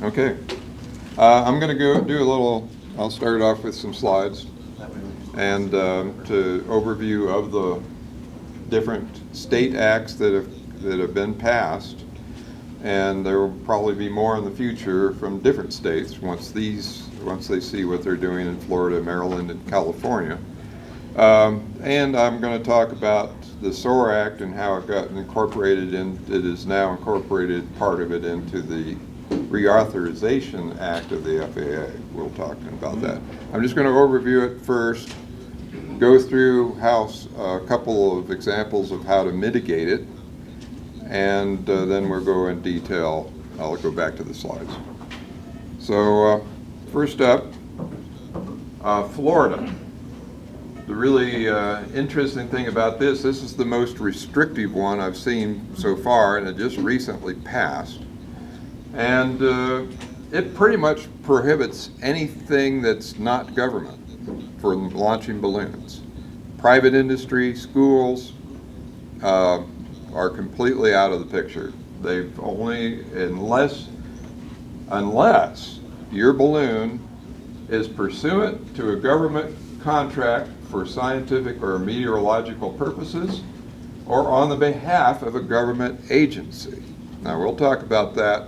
Okay. I'm going to go do a little, I'll start off with some slides and to overview of the different state acts that have been passed. And there will probably be more in the future from different states once they see what they're doing in Florida, Maryland, and California. And I'm going to talk about the SOAR Act and how it got incorporated it is now incorporated part of it into the Reauthorization Act of the FAA. We'll talk about that. I'm just going to overview it first, go through a couple of examples of how to mitigate it, and then we'll go in detail. I'll go back to the slides. So first up, Florida. The really interesting thing about this is the most restrictive one I've seen so far, and it just recently passed. And it pretty much prohibits anything that's not government from launching balloons. Private industry, schools are completely out of the picture. They've only, unless your balloon is pursuant to a government contract for scientific or meteorological purposes or on the behalf of a government agency. Now we'll talk about that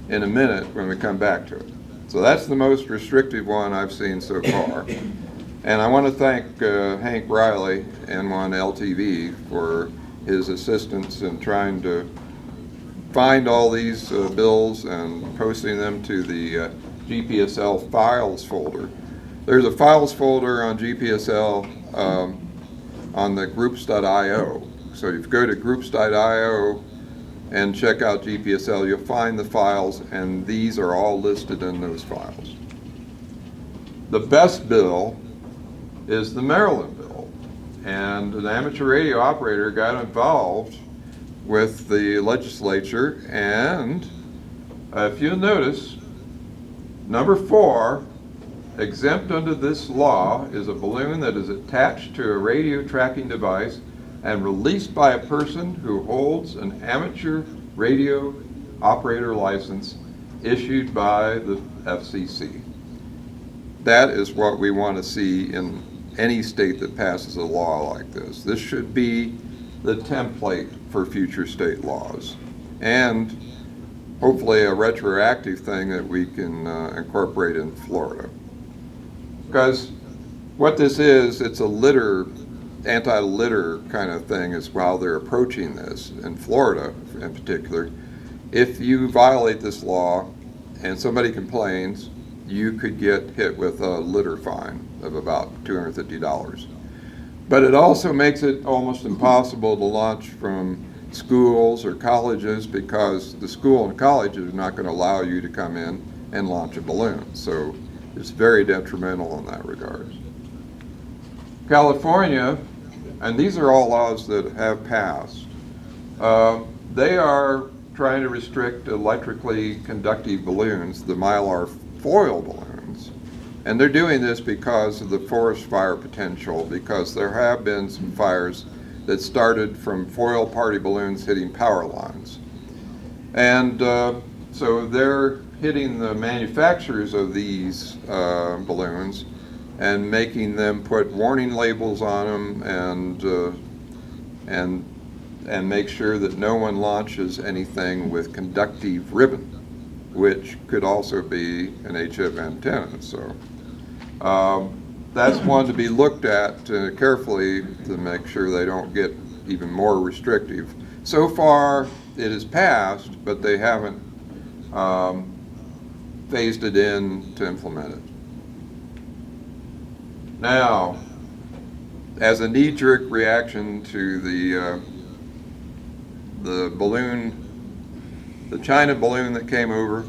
in a minute when we come back to it. So that's the most restrictive one I've seen so far. And I want to thank Hank Riley, N1 LTV, for his assistance in trying to find all these bills and posting them to the GPSL files folder. There's a files folder on GPSL on the groups.io. So if you go to groups.io and check out GPSL, you'll find the files, and these are all listed in those files. The best bill is the Maryland bill, and an amateur radio operator got involved with the legislature, and if you'll notice, number 4, exempt under this law is a balloon that is attached to a radio tracking device and released by a person who holds an amateur radio operator license issued by the FCC. That is what we want to see in any state that passes a law like this. This should be the template for future state laws, and hopefully a retroactive thing that we can incorporate in Florida. Because what this is, it's a anti-litter kind of thing is while they're approaching this, in Florida in particular. If you violate this law and somebody complains, you could get hit with a litter fine of about $250. But it also makes it almost impossible to launch from schools or colleges, because the school and college are not going to allow you to come in and launch a balloon. So it's very detrimental in that regard. California, and these are all laws that have passed, they are trying to restrict electrically conductive balloons, the Mylar foil balloons. And they're doing this because of the forest fire potential, because there have been some fires that started from foil party balloons hitting power lines. And so they're hitting the manufacturers of these balloons and making them put warning labels on them and make sure that no one launches anything with conductive ribbon, which could also be an HAB antenna. So that's one to be looked at carefully to make sure they don't get even more restrictive. So far it has passed, but they haven't phased it in to implement it. Now, as a knee-jerk reaction to the balloon, the China balloon that came over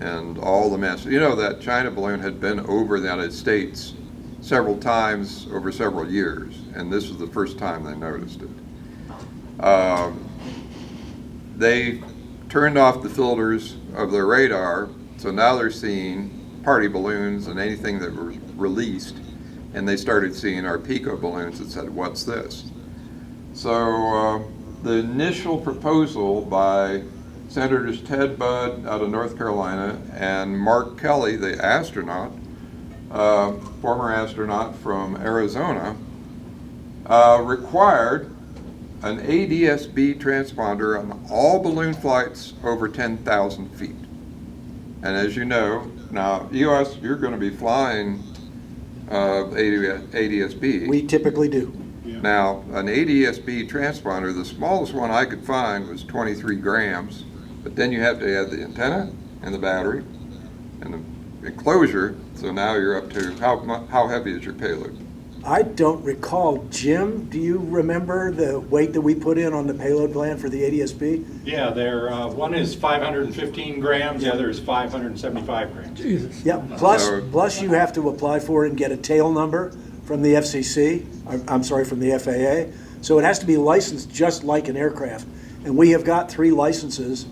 and all the mess. You know, that China balloon had been over the United States several times over several years, and this was the first time they noticed it. They turned off the filters of their radar, so now they're seeing party balloons and anything that was released, and they started seeing our Pico balloons and said, what's this? So the initial proposal by Senators Ted Budd out of North Carolina and Mark Kelly, the astronaut, former astronaut from Arizona, required an ADS-B transponder on all balloon flights over 10,000 feet. And as you know, now US, you're going to be flying ADS-B. We typically do. Yeah. Now, an ADS-B transponder, the smallest one I could find was 23 grams, but then you have to add the antenna and the battery and the enclosure, so now you're up to, how heavy is your payload? I don't recall, Jim, do you remember the weight that we put in on the payload plan for the ADS-B? Yeah, one is 515 grams, the other is 575 grams. Yeah, plus you have to apply for it and get a tail number from the FCC, I'm sorry, from the FAA. So it has to be licensed just like an aircraft. And we have got 3 licenses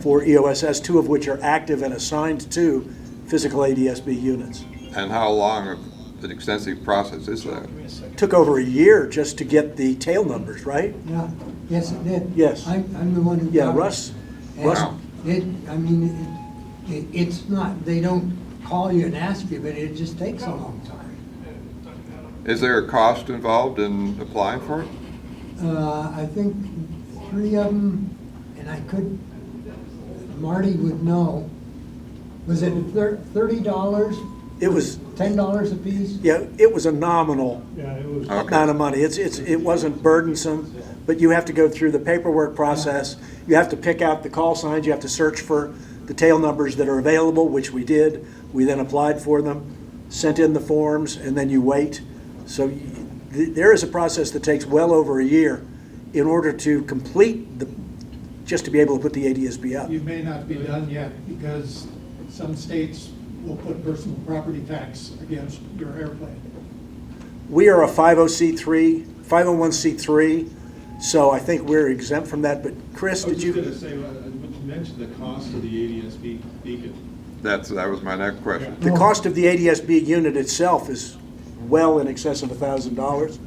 for EOSS, 2 of which are active and assigned to physical ADS-B units. And how long of an extensive process is that? Took over a year just to get the tail numbers, right? Yeah, yes, it did. Yes. I'm the one who. Yeah, got it. Russ. And Wow. It's not, they don't call you and ask you, but it just takes a long time. Is there a cost involved in applying for it? I think 3 of them, and Marty would know. Was it $30? It was, $10 a piece? yeah, it was a nominal Okay. amount of money. It wasn't burdensome, but you have to go through the paperwork process. You have to pick out the call signs. You have to search for the tail numbers that are available, which we did. We then applied for them, sent in the forms, and then you wait. So there is a process that takes well over a year in order to complete just to be able to put the ADS-B up. You may not be done yet because some states will put personal property tax against your airplane. We are a 501c3, so I think we're exempt from that. But Chris, I was did just you? going to say, when you mentioned the cost of the ADS-B beacon, That was my next question. The cost of the ADS-B unit itself is well in excess of $1,000.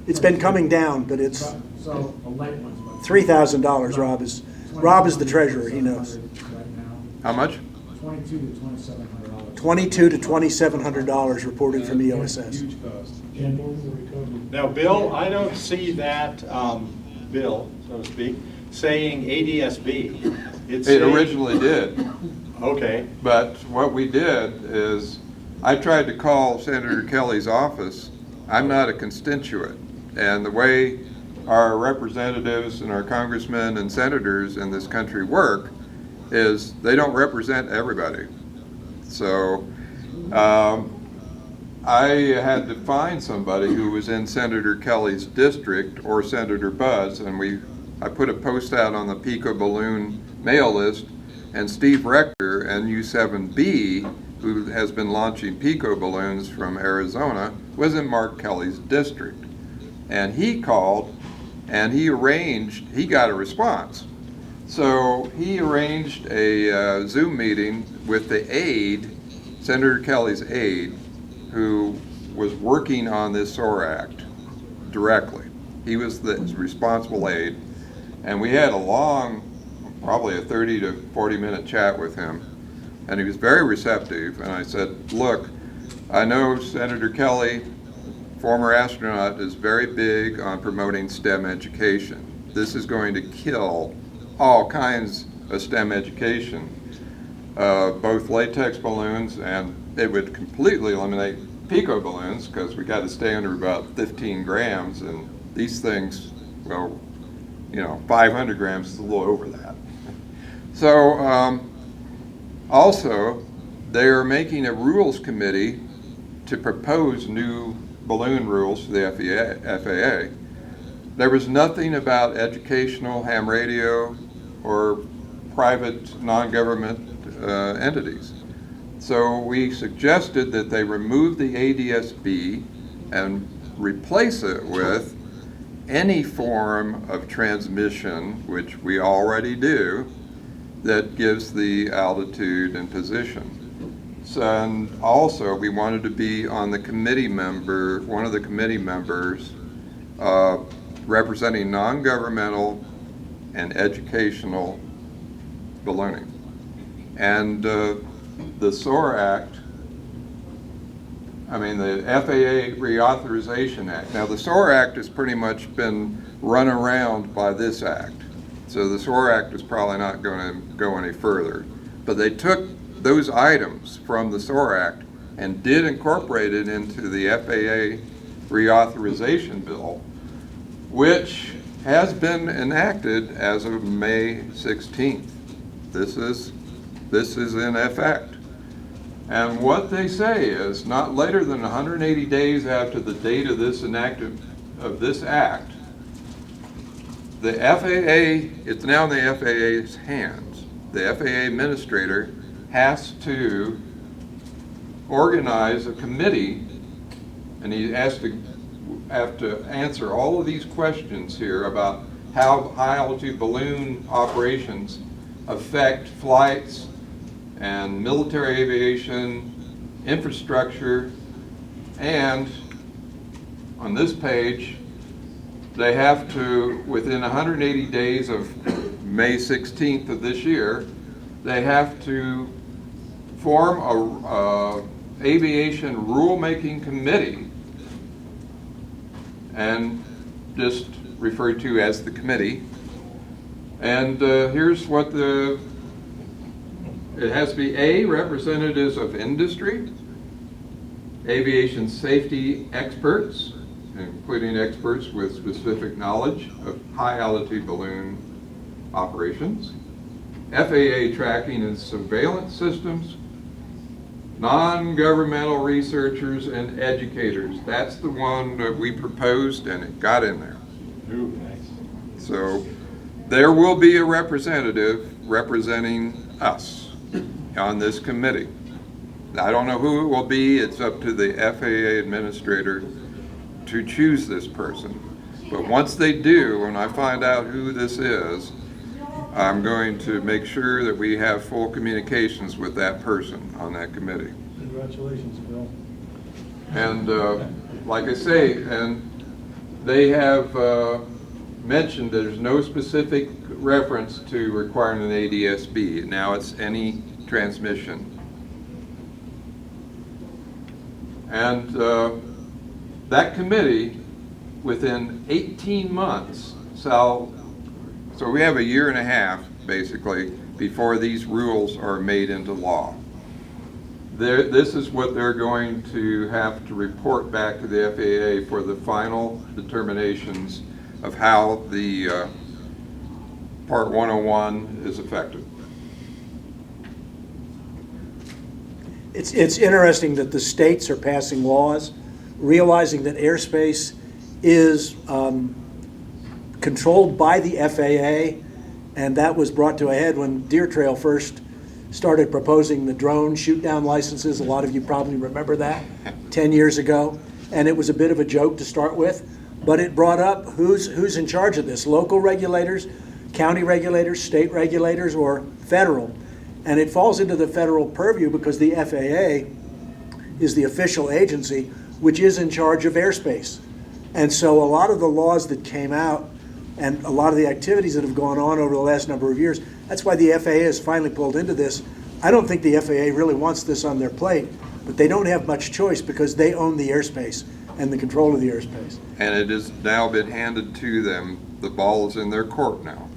It's been coming down, but it's So a light one's what? $3,000. Rob is the treasurer. He knows. Right now, How much? $2,200 to $2,700. $2,200 to $2,700 reported from EOSS. huge cost. Now, Bill, I don't see that bill, so to speak, saying ADS-B. It's It saying- originally did, Okay, but what we did is, I tried to call Senator Kelly's office. I'm not a constituent, and the way our representatives and our congressmen and senators in this country work is they don't represent everybody. So I had to find somebody who was in Senator Kelly's district or Senator Budd's, and I put a post out on the Pico Balloon mail list, and Steve Rector, NU7B, who has been launching Pico balloons from Arizona, was in Mark Kelly's district. And he called and he got a response. So he arranged a Zoom meeting with the aide, Senator Kelly's aide, who was working on this SOAR Act directly. He was the responsible aide. And we had a long, probably a 30 to 40 minute chat with him. And he was very receptive. And I said, look, I know Senator Kelly, former astronaut, is very big on promoting STEM education. This is going to kill all kinds of STEM education, both latex balloons, and it would completely eliminate Pico balloons because we got to stay under about 15 grams, and these things, well, 500 grams is a little over that. So also, they are making a rules committee to propose new balloon rules to the FAA. There was nothing about educational ham radio or private non-government entities. So we suggested that they remove the ADS-B and replace it with any form of transmission, which we already do, that gives the altitude and position. So, and also, we wanted to be on the committee one of the committee members representing non-governmental and educational ballooning. And the SOAR Act, the FAA Reauthorization Act. Now, the SOAR Act has pretty much been run around by this act. So the SOAR Act is probably not going to go any further. But they took those items from the SOAR Act and did incorporate it into the FAA Reauthorization Bill, which has been enacted as of May 16th. This is in effect. And what they say is, not later than 180 days after the date of this act, the FAA, it's now in the FAA's hands. The FAA administrator has to organize a committee, and he has to answer all of these questions here about how high-altitude balloon operations affect flights and military aviation, infrastructure, and on this page, they have to, within 180 days of May 16th of this year, they have to form a aviation rulemaking committee, and just referred to as the committee. And here's what it has to be A, representatives of industry, aviation safety experts, including experts with specific knowledge of high altitude balloon operations, FAA tracking and surveillance systems, non-governmental researchers and educators. That's the one that we proposed, and it got in there. Ooh, nice. So there will be a representative representing us on this committee. I don't know who it will be. It's up to the FAA administrator to choose this person. But once they do, when I find out who this is, I'm going to make sure that we have full communications with that person on that committee. Congratulations, Bill. And like I say, and they have mentioned there's no specific reference to requiring an ADS-B. Now it's any transmission. And that committee, within 18 months, so we have a year and a half, basically, before these rules are made into law. This is what they're going to have to report back to the FAA for the final determinations of how the Part 101 is affected. It's interesting that the states are passing laws, realizing that airspace is controlled by the FAA, and that was brought to a head when Deer Trail first started proposing the drone shoot-down licenses. A lot of you probably remember that 10 years ago, and it was a bit of a joke to start with, but it brought up who's in charge of this, local regulators, county regulators, state regulators, or federal. And it falls into the federal purview because the FAA is the official agency which is in charge of airspace. And so a lot of the laws that came out and a lot of the activities that have gone on over the last number of years, that's why the FAA has finally pulled into this. I don't think the FAA really wants this on their plate, but they don't have much choice because they own the airspace and the control of the airspace. And it has now been handed to them. The ball is in their court now.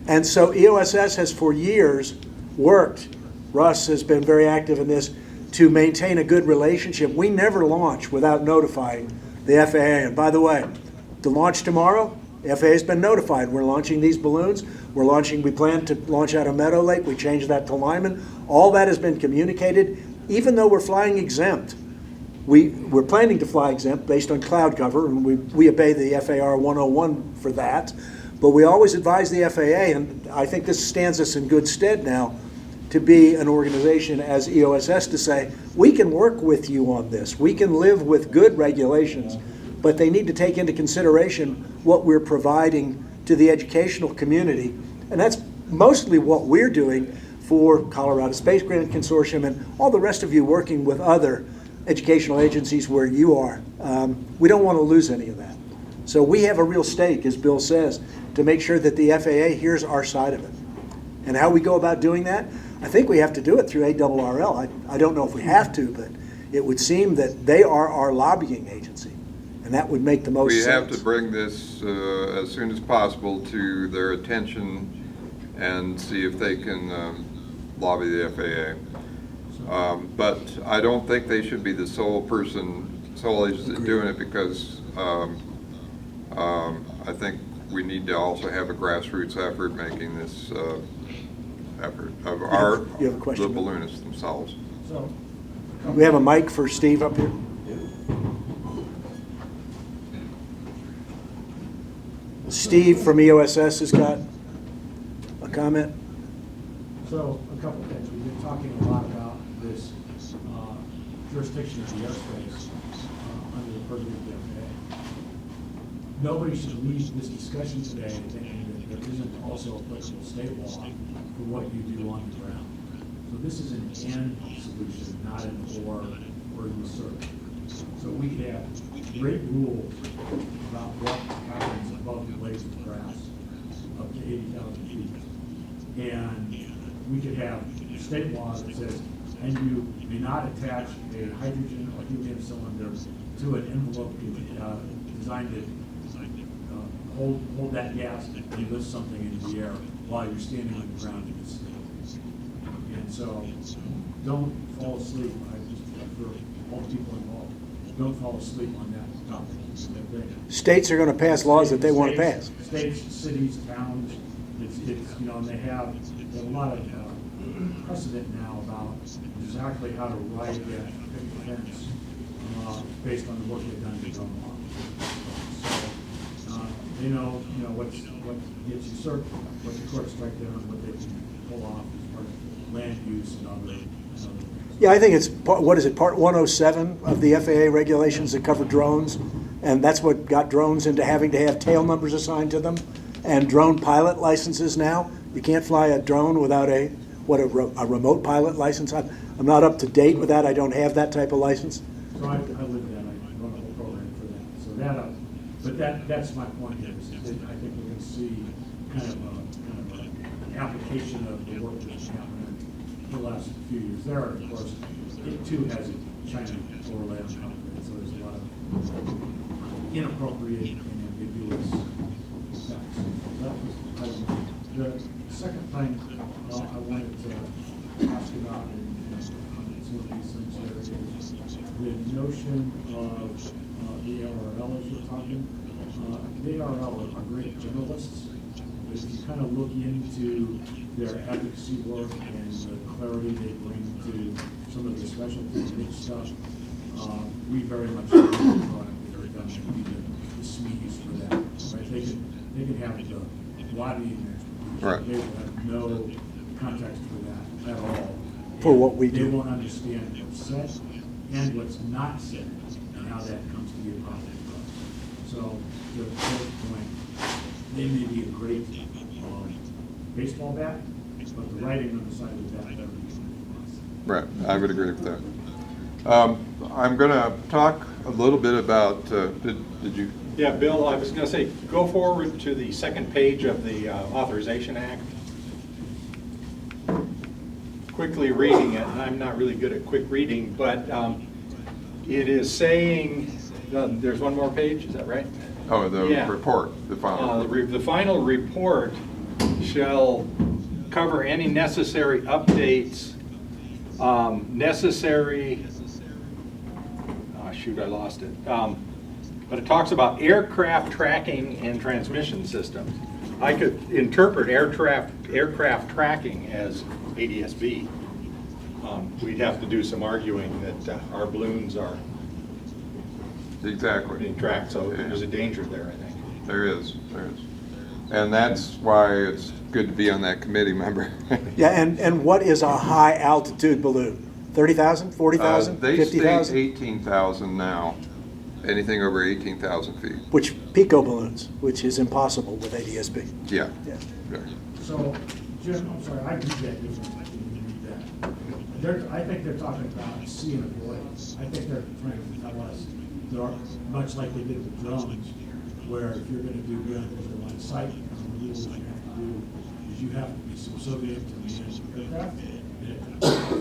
And so EOSS has for years worked, Russ has been very active in this, to maintain a good relationship. We never launch without notifying the FAA. And by the way, the launch tomorrow, the FAA has been notified. We're launching these balloons. We plan to launch out of Meadow Lake. We changed that to Lyman. All that has been communicated, even though we're flying exempt. We're planning to fly exempt based on cloud cover, and we obey the FAR 101 for that. But we always advise the FAA, and I think this stands us in good stead now, to be an organization as EOSS to say, we can work with you on this. We can live with good regulations, but they need to take into consideration what we're providing to the educational community. And that's mostly what we're doing for Colorado Space Grant Consortium and all the rest of you working with other educational agencies where you are. We don't want to lose any of that. So we have a real stake, as Bill says, to make sure that the FAA hears our side of it. And how we go about doing that, I think we have to do it through ARRL. I don't know if we have to, but it would seem that they are our lobbying agency, and that would make the most We sense. have to bring this as soon as possible to their attention and see if they can lobby the FAA. But I don't think they should be the sole agency doing it, because I think we need to also have a grassroots effort making this effort of You have a question, the Bill? balloonists themselves. So, We have a mic for Steve up here. Steve from EOSS has got a comment. so a couple things. We've been talking a lot about this jurisdiction of the airspace under the purview of the FAA. Nobody should leave this discussion today thinking that there isn't also applicable state law for what you do on the ground. So this is an and solution, not an or usurp. So we could have great rules about what happens above the blades of grass up to 80,000 feet. And we could have state law that says, and you may not attach a hydrogen or helium cylinder to an envelope designed to hold that gas and lift something into the air while you're standing on the ground in the state. And so, don't fall asleep. For all people involved, don't fall asleep on that topic. States are going to pass laws that they want to pass. States, cities, towns, it's, you know, and they have a lot of precedent now about exactly how to write that fence based on the work they've done to drum law. So, they know, what gets usurped, what the court strike down, what they can pull off as part of land use and other things. Yeah, I think it's, what is it, Part 107 of the FAA regulations that cover drones, and that's what got drones into having to have tail numbers assigned to them, and drone pilot licenses now. You can't fly a drone without a remote pilot license. I'm not up to date with that. I don't have that type of license. So I live that, I run a whole program for that. So that's my point here, is that I think we're gonna see kind of an application of the work that's happened in the last few years. There are, of course, it too has a China overlay on top of it, so there's a lot of inappropriate and ambiguous effects. That was item one. The second thing I wanted to ask about in some of these things here is the notion of the ARRL as you're talking. The ARRL are great generalists, but if you kind of look into their advocacy work and the clarity they bring to some of the specialty niche stuff, we very much like the product that are done to be the SMEs for that. Right? They can have the lobbying expertise. Right. They will have no context for that at all. For what we They do. won't understand what's said and what's not said and how that comes to be a problem. So, to Phil's point, they may be a great baseball bat, but the writing on the side of the bat better be something else. Right, I would agree with that. I'm going to talk a little bit about, did you? Yeah, Bill, I was going to say, go forward to the second page of the Authorization Act. Quickly reading it, and I'm not really good at quick reading, but it is saying, there's one more page, is that right? Oh, the Yeah. report, the final report. The final report shall cover any necessary updates, shoot, I lost it. But it talks about aircraft tracking and transmission systems. I could interpret aircraft tracking as ADS-B. We'd have to do some arguing that our balloons are Exactly. being tracked, so Yeah. there's a danger there, I think. There is. And that's why it's good to be on that committee, member. Yeah, and what is a high altitude balloon? 30,000, 40,000, They 50,000? state 18,000 now, anything over 18,000 feet. Which pico balloons, which is impossible with ADS-B. Yeah. Yeah. Yeah. So, Jim, I'm sorry, I read that differently. I didn't read that. I think they're talking about see and avoid. I think they're trying to tell us, there are, much like they did with drones, where if you're going to do good on sight, the rules you have to do is you have to be subservient to the aircraft. It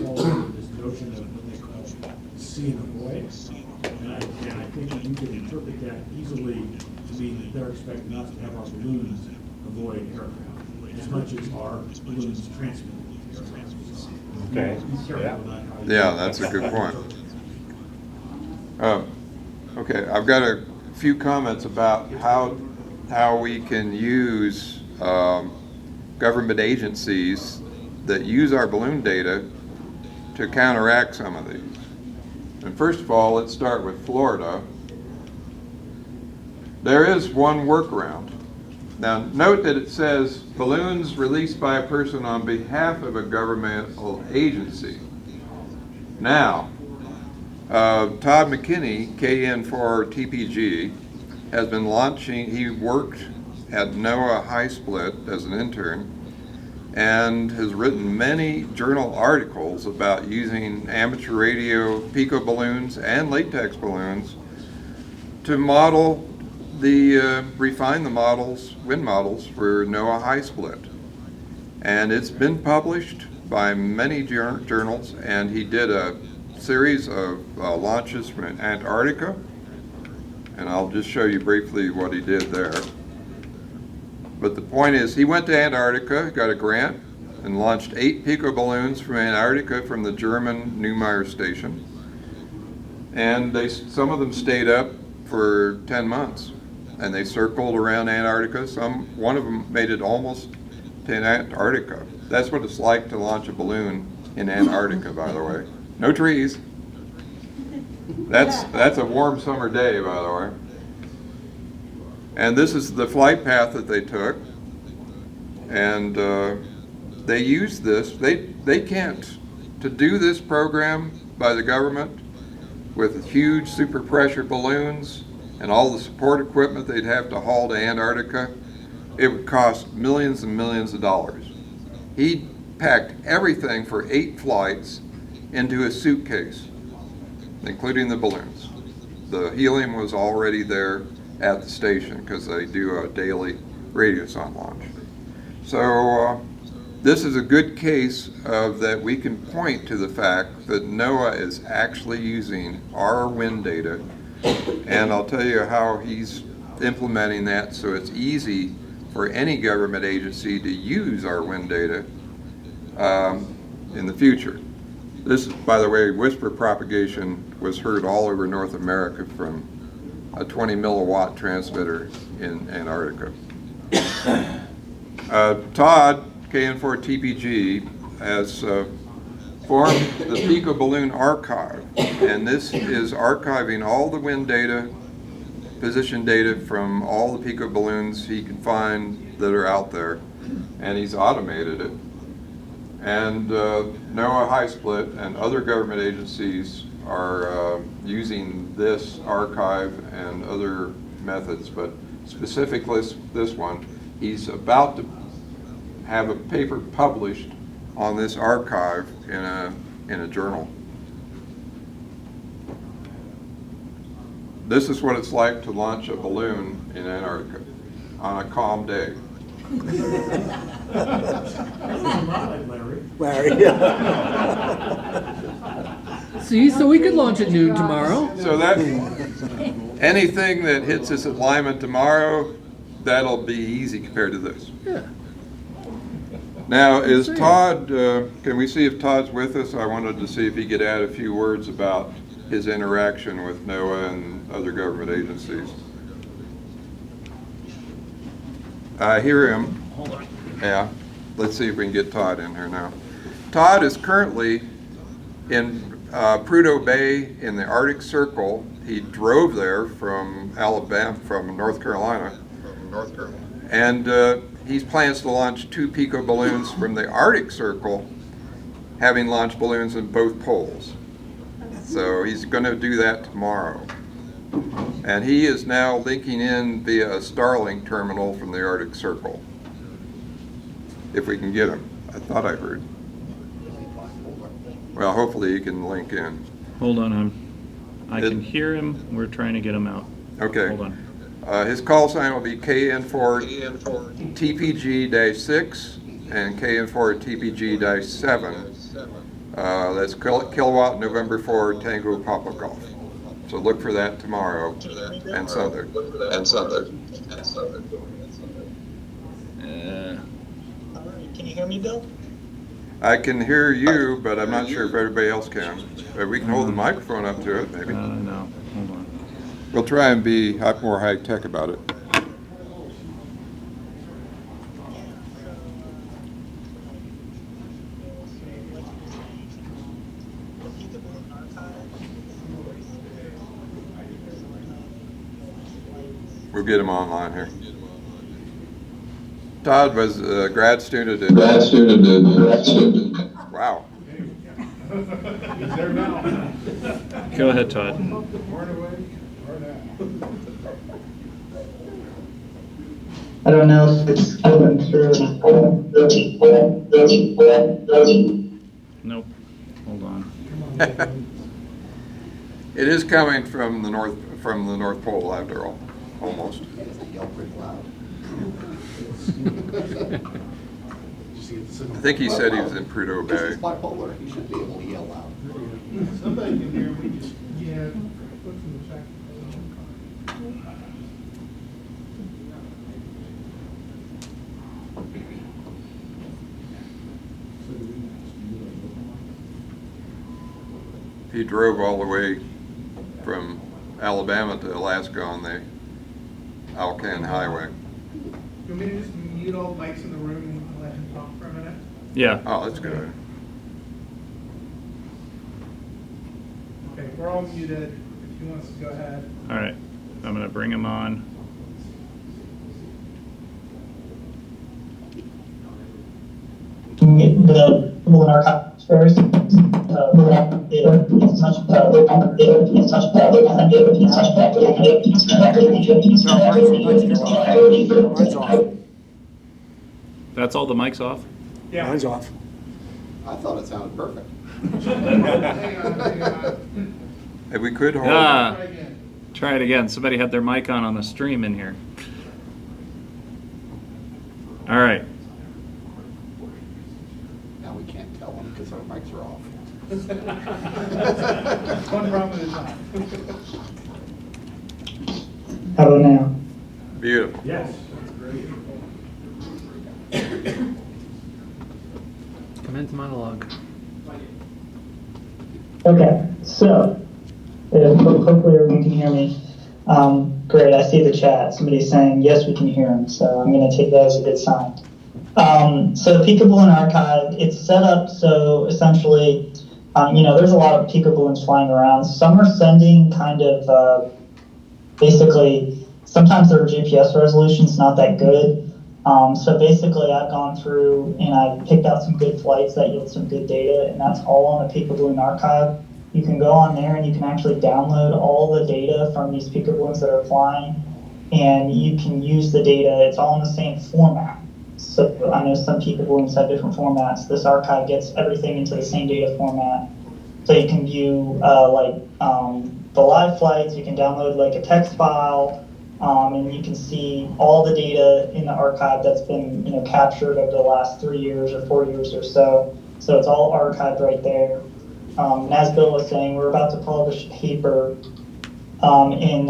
falls under this notion of what they call see and avoid. And I think that you can interpret that easily to mean that they're expecting us to have our balloons avoid aircraft as much as our balloons transmit aircraft. So, Okay. be careful Yeah. about how you- Yeah, that's a good point. Okay, I've got a few comments about how we can use government agencies that use our balloon data to counteract some of these. And first of all, let's start with Florida. There is one workaround. Now, note that it says balloons released by a person on behalf of a governmental agency. Now, Todd McKinney, KN4TPG, has been launching, he worked at NOAA High Split as an intern and has written many journal articles about using amateur radio pico balloons and latex balloons to model refine the models, wind models for NOAA High Split. And it's been published by many journals, and he did a series of launches from Antarctica, and I'll just show you briefly what he did there. But the point is, he went to Antarctica, got a grant, and launched 8 pico balloons from Antarctica from the German Neumayer station. And some of them stayed up for 10 months, and they circled around Antarctica. One of them made it almost to Antarctica. That's what it's like to launch a balloon in Antarctica, by the way. No trees. That's a warm summer day, by the way. And this is the flight path that they took. And they used this. They can't, to do this program by the government with huge super pressure balloons and all the support equipment they'd have to haul to Antarctica, it would cost millions and millions of dollars. He packed everything for 8 flights into a suitcase, including the balloons. The helium was already there at the station because they do a daily radiosonde launch. So this is a good case of that we can point to the fact that NOAA is actually using our wind data, and I'll tell you how he's implementing that so it's easy for any government agency to use our wind data in the future. This, by the way, whisper propagation was heard all over North America from a 20 milliwatt transmitter in Antarctica. Todd, KN4TPG, has formed the Pico Balloon Archive, and this is archiving all the wind data, position data from all the Pico balloons he can find that are out there, and he's automated it. And NOAA High Split and other government agencies are using this archive and other methods, but specifically this one, he's about to have a paper published on this archive in a journal. This is what it's like to launch a balloon in Antarctica on a calm day. Larry. See, so we could launch at noon tomorrow. So that anything that hits this alignment tomorrow, that'll be easy compared to this. Yeah. Now, is Todd, can we see if Todd's with us? I wanted to see if he could add a few words about his interaction with NOAA and other government agencies. I hear him. Hold on. Yeah, let's see if we can get Todd in here now. Todd is currently in Prudhoe Bay in the Arctic Circle. He drove there from North Carolina. And he plans to launch 2 Pico balloons from the Arctic Circle, having launched balloons in both poles. So he's going to do that tomorrow. And he is now linking in via a Starlink terminal from the Arctic Circle. If we can get him. I thought I heard. Well, hopefully he can link in. Hold on, I can hear him. We're trying to get him out. Okay. Hold on. His call sign will be KN4TPG-6, and KN4 TPG-7. That's kilowatt November 4 Tango Papa Golf. So look for that tomorrow and Sunday. Can you hear me, Bill? I can hear you, but I'm not sure if everybody else can. But we can hold the microphone up to it, maybe. No, hold on. We'll try and be more high-tech about it. We'll get him online here. Todd was a grad student at... Wow. He's there now. Go ahead, Todd. Born away, born out. I don't know if it's coming through. Nope. Hold on. It is coming from the North Pole, after all, almost. I think he said he was in Prudhoe Bay. Bipolar, he should be able to yell out. Somebody can hear me, just, yeah. He drove all the way from Alabama to Alaska on the Alcan Highway. You want me to just mute all the mics in the room and let him talk for a minute? Yeah. Oh, that's good. Okay, we're all muted. If he wants to go ahead. All right. I'm going to bring him on. Can we get the people in our conference first? Mine's off. That's all the mics off? Yeah. Mine's off. I thought it sounded perfect. Hang on. Hey, we could hold. Ah, Try again. try it again. Somebody had their mic on the stream in here. All right. Now we can't tell them because our mics are off. One problem at a time. How about now? Beautiful. Yes. Commence monologue. Okay, so hopefully everyone can hear me. Great, I see the chat. Somebody's saying, yes, we can hear him, so I'm going to take that as a good sign. So the Pika Balloon Archive, it's set up so essentially, there's a lot of Pika balloons flying around. Some are sending kind of basically, sometimes their GPS resolution's not that good. So basically I've gone through and I picked out some good flights that yield some good data, and that's all on the Pika Balloon Archive. You can go on there and you can actually download all the data from these Pika balloons that are flying, and you can use the data. It's all in the same format. So I know some Pika balloons have different formats. This archive gets everything into the same data format. So you can view the live flights, you can download like a text file, and you can see all the data in the archive that's been captured over the last 3 years or 4 years or so. So it's all archived right there. And as Bill was saying, we're about to publish a paper in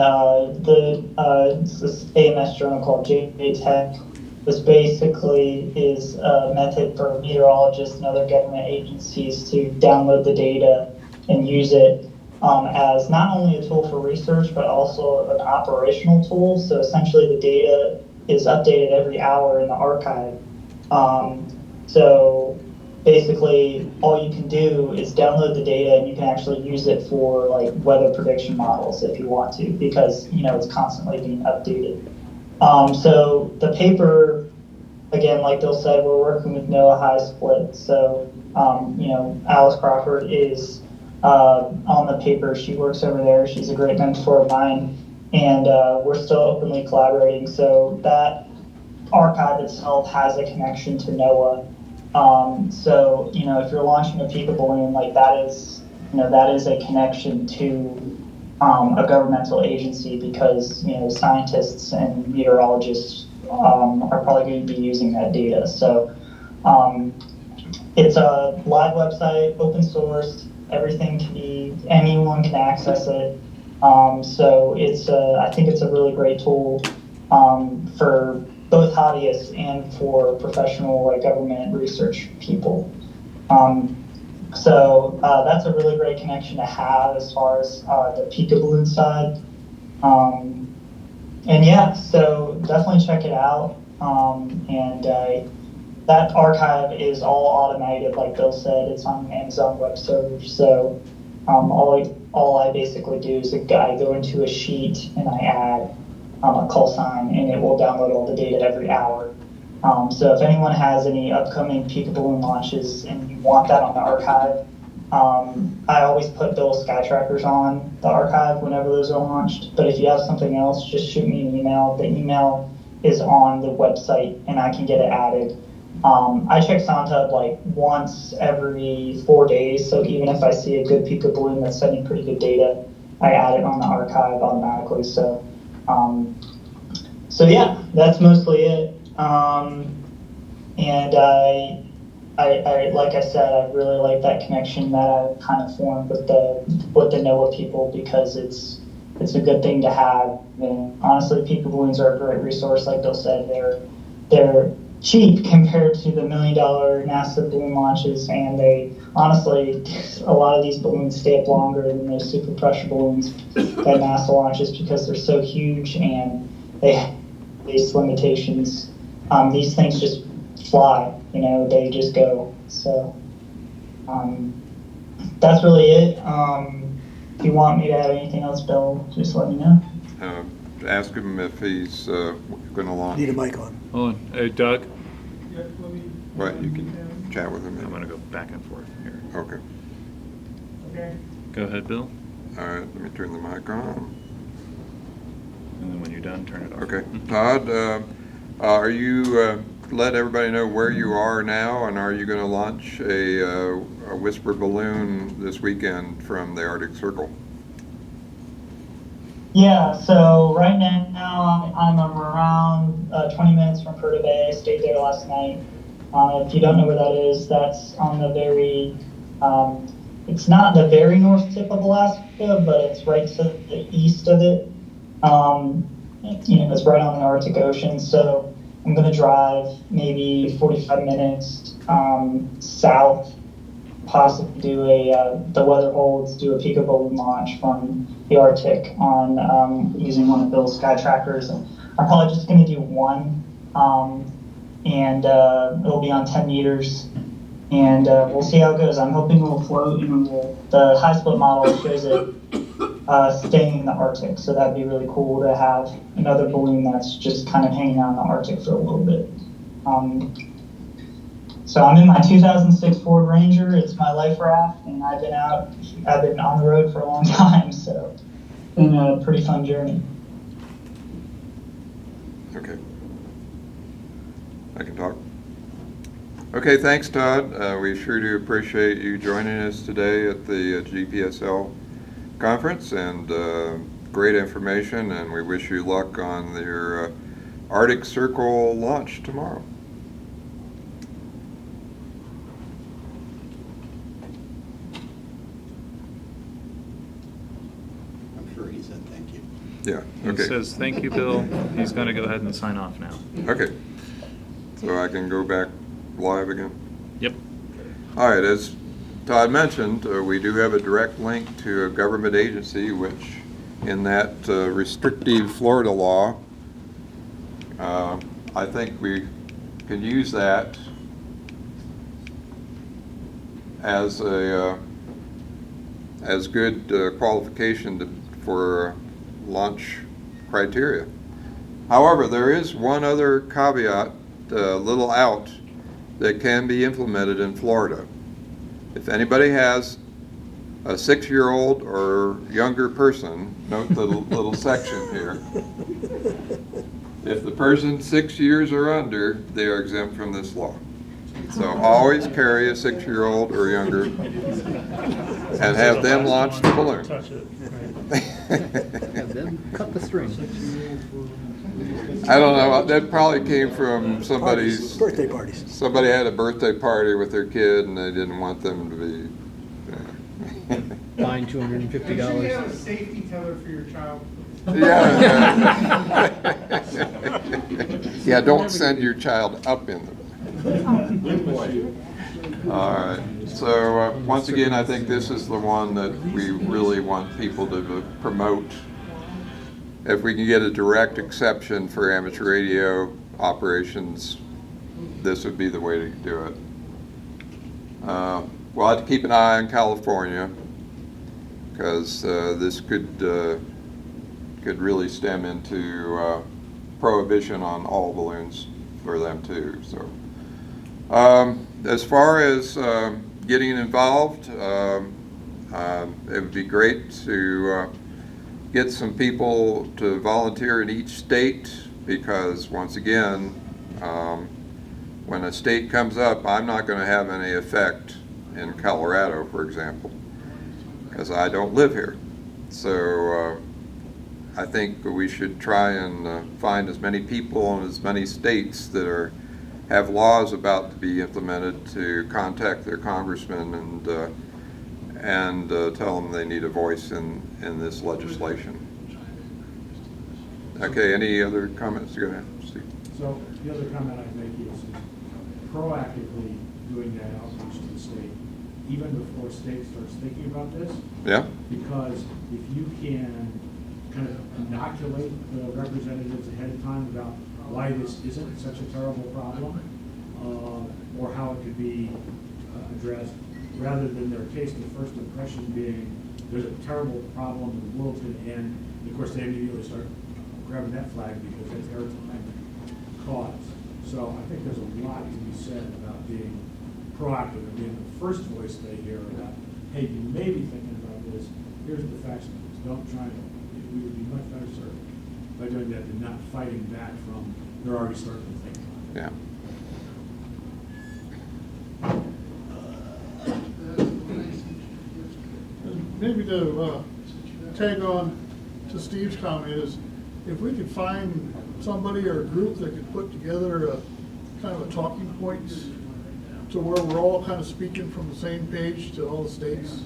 this AMS journal called JTech. This basically is a method for meteorologists and other government agencies to download the data and use it as not only a tool for research, but also an operational tool. So essentially the data is updated every hour in the archive. So basically all you can do is download the data and you can actually use it for like weather prediction models if you want to, because it's constantly being updated. So the paper, again, like Bill said, we're working with NOAA High Split. So Alice Crawford is on the paper. She works over there. She's a great mentor of mine, and we're still openly collaborating. So that archive itself has a connection to NOAA. So if you're launching a Pika balloon, like that is a connection to a governmental agency, because scientists and meteorologists are probably going to be using that data. So It's a live website, open source. Everything can be, anyone can access it. So I think it's a really great tool for both hobbyists and for professional like government research people. So that's a really great connection to have as far as the Peekaboo side. And yeah, so definitely check it out. That archive is all automated, like Bill said. It's on Amazon Web Servers. So all I basically do is I go into a sheet and I add a call sign, and it will download all the data every hour. So if anyone has any upcoming Peekaboo launches and you want that on the archive, I always put Bill Sky Trackers on the archive whenever those are launched. But if you have something else, just shoot me an email. The email is on the website, and I can get it added. I check SoundHub like once every 4 days, so even if I see a good Peekaboo that's sending pretty good data, I add it on the archive automatically. So yeah, that's mostly it. And I like I said, I really like that connection that I kind of formed with the NOAA people, because it's a good thing to have. And honestly, Peekaboo are a great resource. Like Bill said, they're cheap compared to the $1 million NASA balloon launches, and they honestly, a lot of these balloons stay up longer than those super pressure balloons that NASA launches because they're so huge and they face limitations. These things just fly, they just go. So that's really it. If you want me to add anything else, Bill, just let me know. Ask him if he's going to launch. Need a mic on. Hold on. Hey, Doug. Right, you can chat with him. I'm going to go back and forth here. Okay. Okay. Go ahead, Bill. All right, let me turn the mic on. And then when you're done, turn it off. Okay. Todd, are you let everybody know where you are now, and are you going to launch a whisper balloon this weekend from the Arctic Circle? Yeah, so right now I'm around 20 minutes from Curta Bay. I stayed there last night. If you don't know where that is, that's on the very, it's not the very north tip of Alaska, but it's right to the east of it. It's right on the Arctic Ocean. So I'm going to drive maybe 45 minutes south, possibly do the weather holds, do a Peekaboo launch from the Arctic on using one of Bill's Sky Trackers. I'm probably just going to do one, and it'll be on 10 meters, and we'll see how it goes. I'm hoping it'll float. The high split model shows it staying in the Arctic, so that'd be really cool to have another balloon that's just kind of hanging out in the Arctic for a little bit. So I'm in my 2006 Ford Ranger. It's my life raft, and I've been on the road for a long time, so it's been a pretty fun journey. Okay. I can talk. Okay, thanks, Todd. We sure do appreciate you joining us today at the GPSL conference, and great information, and we wish you luck on your Arctic Circle launch tomorrow. I'm sure he said thank you. Yeah, He okay. says, thank you, Bill. He's going to go ahead and sign off now. Okay. So I can go back live again? Yep. All right, as Todd mentioned, we do have a direct link to a government agency, which in that restrictive Florida law, I think we can use that as a as good qualification for launch criteria. However, there is one other caveat, little out, that can be implemented in Florida. If anybody has a 6-year-old or younger person, note the little section here. If the person's 6 years or under, they are exempt from this law. So always carry a 6-year-old or younger and have them launch the balloon. Have them cut the string. I don't know, that probably came from somebody's, Birthday parties. somebody had a birthday party with their kid and they didn't want them to be. Fine Make sure you have $250. a safety teller for your child. Yeah. Yeah, don't send your child up in the. All right, so once again, I think this is the one that we really want people to promote. If we can get a direct exception for amateur radio operations, this would be the way to do it. We'll have to keep an eye on California, because this could really stem into prohibition on all balloons for them too. So, as far as getting involved, it would be great to get some people to volunteer in each state, because once again, when a state comes up, I'm not going to have any effect in Colorado, for example, because I don't live here. So I think we should try and find as many people in as many states that have laws about to be implemented to contact their congressman and tell them they need a voice in this legislation. Okay, any other comments? Go ahead, Steve. So the other comment I'd make is proactively doing that outreach to the state, even before state starts thinking about this. Yeah. Because if you can kind of inoculate the representatives ahead of time about why this isn't such a terrible problem, or how it could be addressed, rather than their case, the first impression being there's a terrible problem, the world's going to end, and of course they immediately start grabbing that flag because that's their cause. So I think there's a lot to be said about being proactive and being the first voice they hear about, hey, you may be thinking about this, here's the facts of this, don't try to, we would be much better served by doing that than not fighting back from, they're already starting to think about it. Yeah. Maybe to tag on to Steve's comment is, if we could find somebody or a group that could put together a kind of a talking points to where we're all kind of speaking from the same page to all the states,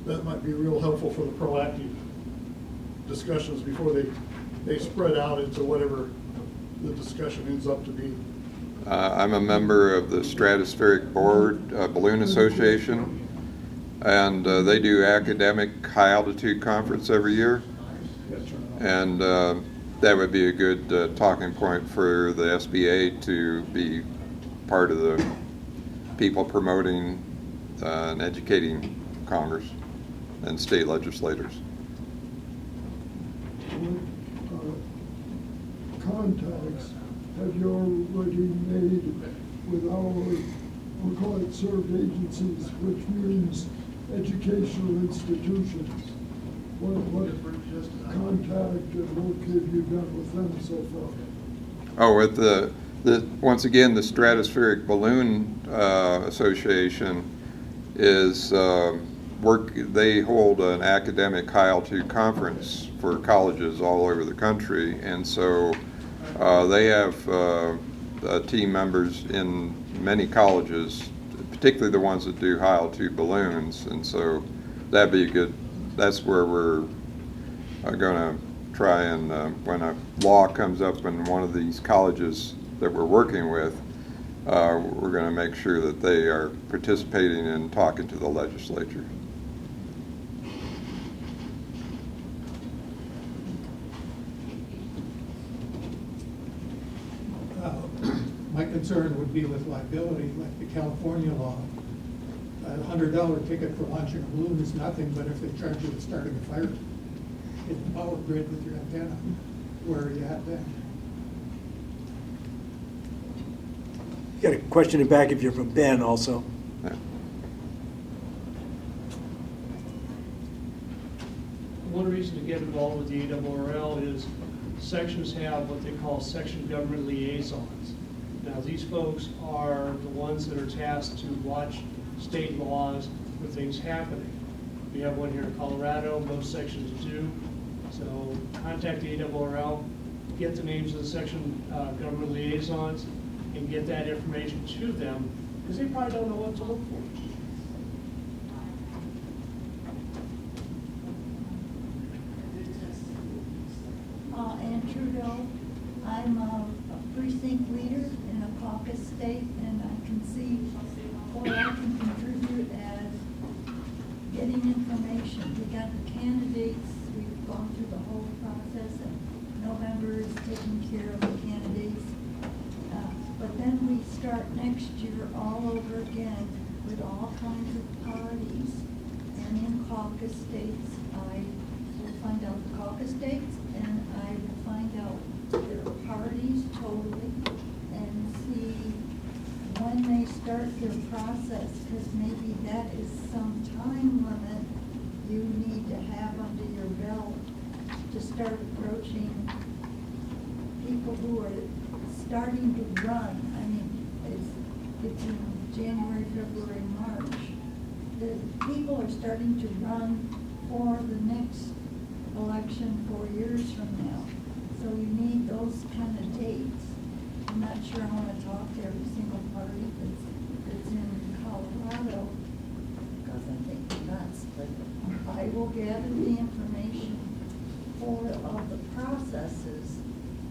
that might be real helpful for the proactive discussions before they spread out into whatever the discussion ends up to be. I'm a member of the Stratospheric Board Balloon Association, and they do academic high altitude conference every year, and that would be a good talking point for the SBA to be part of the people promoting and educating Congress and state legislators. Contacts have you already made with our, we'll call it served agencies, which means educational institutions? What contact and work have you done with them so far? Oh, with the once again, the Stratospheric Balloon Association is they hold an academic high altitude conference for colleges all over the country, and so they have team members in many colleges, particularly the ones that do high altitude balloons, and so that'd be a good, that's where we're going to try and when a law comes up in one of these colleges that we're working with, we're going to make sure that they are participating in talking to the legislature. My concern would be with liability, like the California law. A $100 ticket for launching a balloon is nothing, but if they charge you with starting a fire in the power grid with your antenna, where are you at then? Got a question in back if you're from Ben also. Yeah. One reason to get involved with the ARRL is sections have what they call section government liaisons. Now, these folks are the ones that are tasked to watch state laws for things happening. We have one here in Colorado, most sections do. So contact the ARRL, get the names of the section government liaisons and get that information to them, because they probably don't know what to look for. Ann Trudeau. I'm a precinct leader in a caucus state, and I can see what I can contribute as getting information. We got the candidates, we've gone through the whole process, and November is taking care of the candidates. But then we start next year all over again with all kinds of parties. And in caucus states, I will find out the caucus dates, and I will find out their parties totally, and see when they start their process, because maybe that is some time limit you need to have under your belt to start approaching people who are starting to run. I mean, it's in January, February, March. The people are starting to run for the next election 4 years from now. So you need those kind of dates. I'm not sure I want to talk to every single party that's in Colorado, because I think they're nuts, but I will gather the information for all the processes,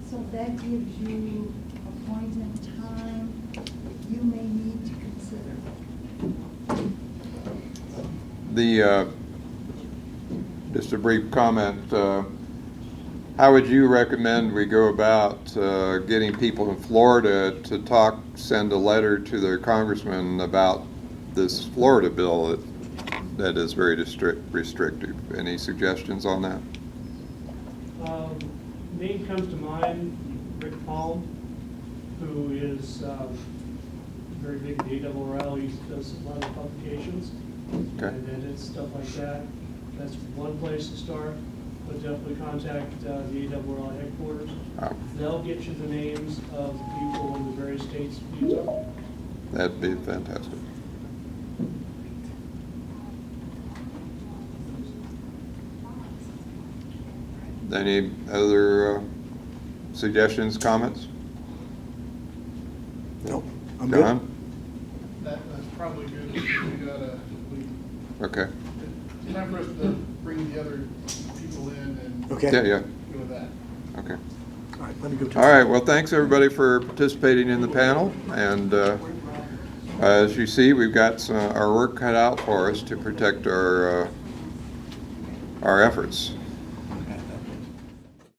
so that gives you a point in time you may need to consider. Just a brief comment. How would you recommend we go about getting people in Florida to send a letter to their congressman about this Florida bill that is very restrictive? Any suggestions on that? Name comes to mind, Rick Palm, who is very big in the ARRL. He does a lot of publications and edits, stuff like that. That's one place to start, but definitely contact the ARRL headquarters. They'll get you the names of the people in the various states of Utah. That'd be fantastic. Any other suggestions, comments? Nope, I'm good. John? That's probably good, because Okay. it's time for us to bring the other people in and Okay. Yeah. go with that. Okay. All right, let me go to. All right, well, thanks everybody for participating in the panel, and as you see, we've got our work cut out for us to protect our efforts.